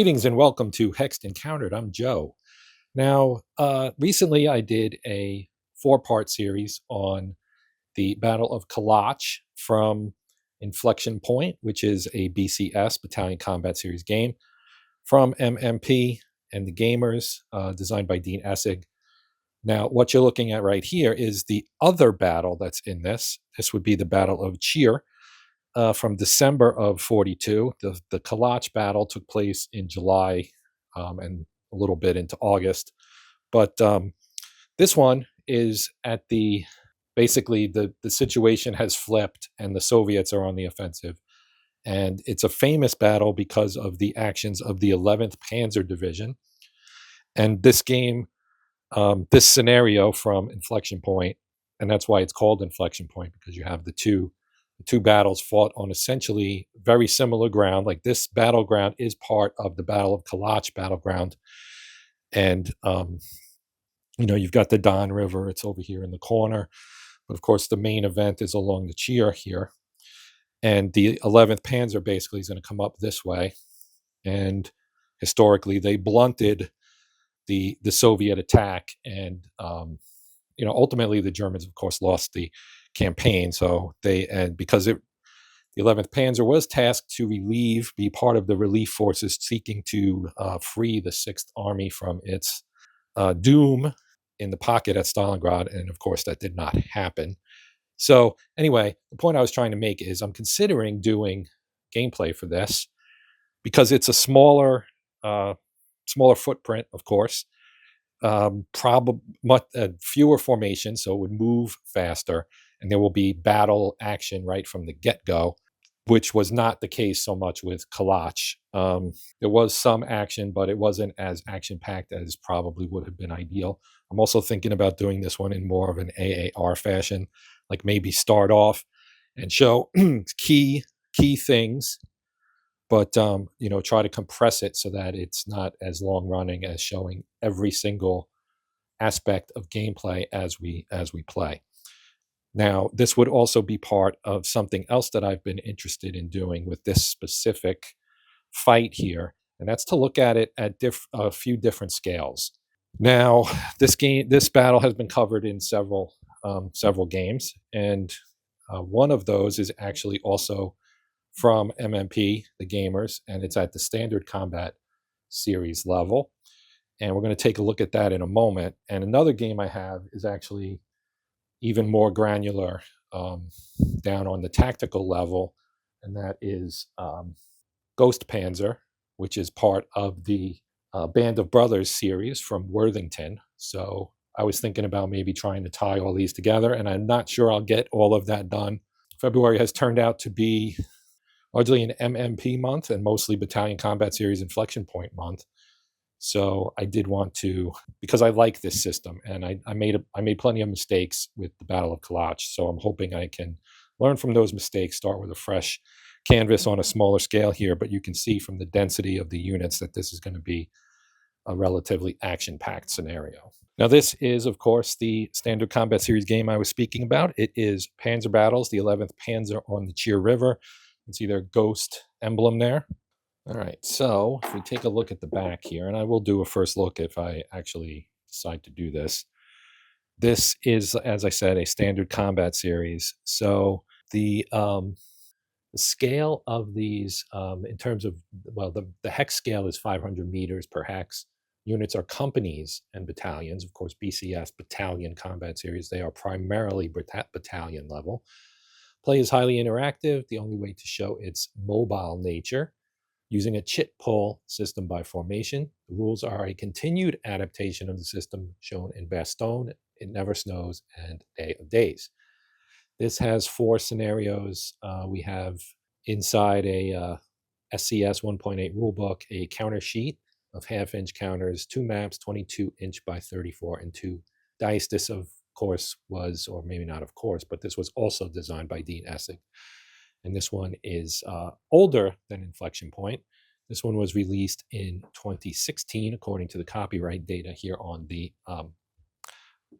Greetings and welcome to Hexed Encountered. I'm Joe. Now, recently I did a four-part series on the Battle of Chir from Inflection Point, which is a BCS, Battalion Combat Series game, from MMP and the Gamers, designed by Dean Essig. Now, what you're looking at right here is the other battle that's in this. This would be the Battle of Chir. From December of 42. The Kalach battle took place in July and a little bit into August. But this one is at basically the situation has flipped and the Soviets are on the offensive. And it's a famous battle because of the actions of the 11th Panzer Division. And this game, this scenario from Inflection Point, and that's why it's called Inflection Point, because you have the two battles fought on essentially very similar ground. Like, this battleground is part of the Battle of Kalach battleground. And, you've got the Don River. It's over here in the corner. But, of course, the main event is along the Chir here. And the 11th Panzer basically is going to come up this way. And historically, they blunted the Soviet attack. And, ultimately, the Germans, of course, lost the campaign. So because the 11th Panzer was tasked to be part of the relief forces seeking to free the 6th Army from its doom in the pocket at Stalingrad. And of course, that did not happen. So anyway, the point I was trying to make is I'm considering doing gameplay for this because it's a smaller footprint, of course. Probably fewer formations, so it would move faster, and there will be battle action right from the get-go, which was not the case so much with Kalach. There was some action, but it wasn't as action-packed as probably would have been ideal. I'm also thinking about doing this one in more of an AAR fashion, like maybe start off and show key things, but try to compress it so that it's not as long running as showing every single aspect of gameplay as we play. Now, this would also be part of something else that I've been interested in doing with this specific fight here, and that's to look at it at a few different scales. Now, this battle has been covered in several games, and one of those is actually also from MMP, the Gamers, and it's at the Standard Combat Series level. And we're going to take a look at that in a moment. And another game I have is actually even more granular, down on the tactical level, and that is Ghost Panzer, which is part of the Band of Brothers series from Worthington. So I was thinking about maybe trying to tie all these together, and I'm not sure I'll get all of that done. February has turned out to be largely an MMP month and mostly Battalion Combat Series Inflection Point month. So I did want to, because I like this system, and I made plenty of mistakes with the Battle of Kalach. So I'm hoping I can learn from those mistakes, start with a fresh canvas on a smaller scale here. But you can see from the density of the units that this is going to be a relatively action-packed scenario. Now, this is, of course, the Standard Combat Series game I was speaking about. It is Panzer Battles, the 11th Panzer on the Chir River. You can see their ghost emblem there. All right, so if we take a look at the back here, and I will do a first look if I actually decide to do this. This is, as I said, a Standard Combat Series. So the scale of these, in terms of, the hex scale is 500 meters per hex. Units are companies and battalions. Of course, BCS, Battalion Combat Series, they are primarily battalion level. Play is highly interactive. The only way to show its mobile nature, using a chit pull system by formation. The rules are a continued adaptation of the system shown in Bastogne, It Never Snows, and Day of Days. This has 4 scenarios. We have inside a SCS 1.8 rulebook, a counter sheet of half-inch counters, 2 maps, 22-inch by 34, and 2 dice. This, of course, was, or maybe not of course, but this was also designed by Dean Essig. And this one is older than Inflection Point. This one was released in 2016, according to the copyright data here on the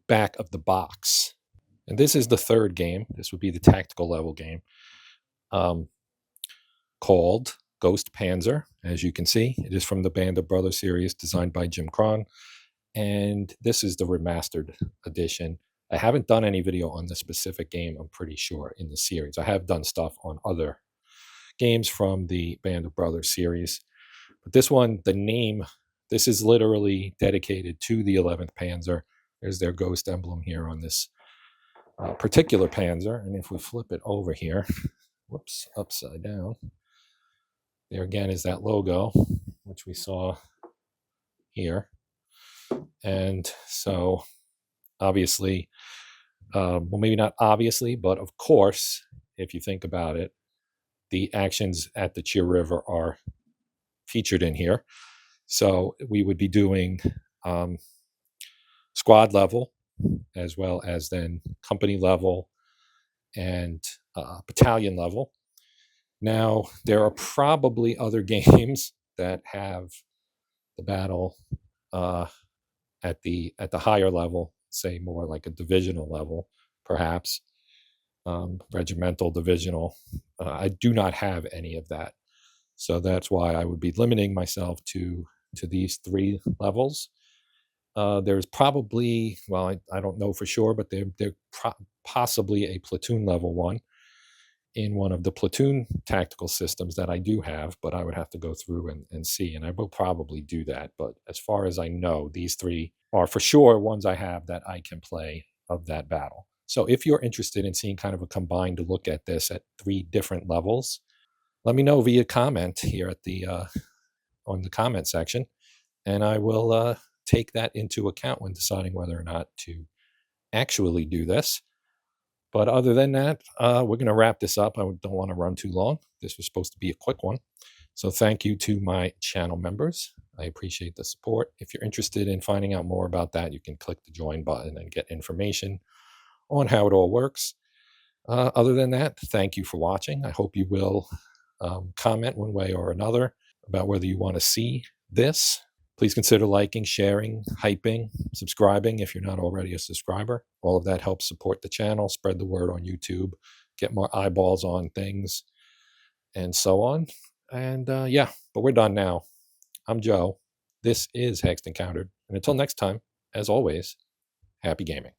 back of the box. And this is the third game. This would be the tactical level game, called Ghost Panzer, as you can see. It is from the Panzer Battles series designed by Jim Cron, and this is the remastered edition. I haven't done any video on this specific game, I'm pretty sure, in the series. I have done stuff on other games from the Panzer Battles series, but this one, the name, this is literally dedicated to the 11th Panzer. There's their ghost emblem here on this particular Panzer, and if we flip it over here, whoops, upside down, there again is that logo, which we saw here. And so, obviously, well, maybe not obviously, but of course, if you think about it, the actions at the Chir River are featured in here. So we would be doing squad level, as well as then company level and battalion level. Now, there are probably other games that have the battle at the higher level, say more like a divisional level, perhaps regimental, divisional. I do not have any of that, so that's why I would be limiting myself to these 3 levels. There's probably, well, I don't know for sure, but there possibly a platoon level one in one of the platoon tactical systems that I do have, but I would have to go through and see, and I will probably do that. But as far as I know, these 3 are for sure ones I have that I can play of that battle. So if you're interested in seeing kind of a combined look at this at 3 different levels, let me know via comment here at the on the comment section, and I will take that into account when deciding whether or not to actually do this. But other than that, we're going to wrap this up. I don't want to run too long. This was supposed to be a quick one. So thank you to my channel members. I appreciate the support. If you're interested in finding out more about that, you can click the join button and get information on how it all works. Other than that, thank you for watching. I hope you will comment one way or another about whether you want to see this. Please consider liking, sharing, hyping, subscribing if you're not already a subscriber. All of that helps support the channel, spread the word on YouTube, get more eyeballs on things, and so on. And yeah, but we're done now. I'm Joe. This is Hexed Encountered. And until next time, as always, happy gaming.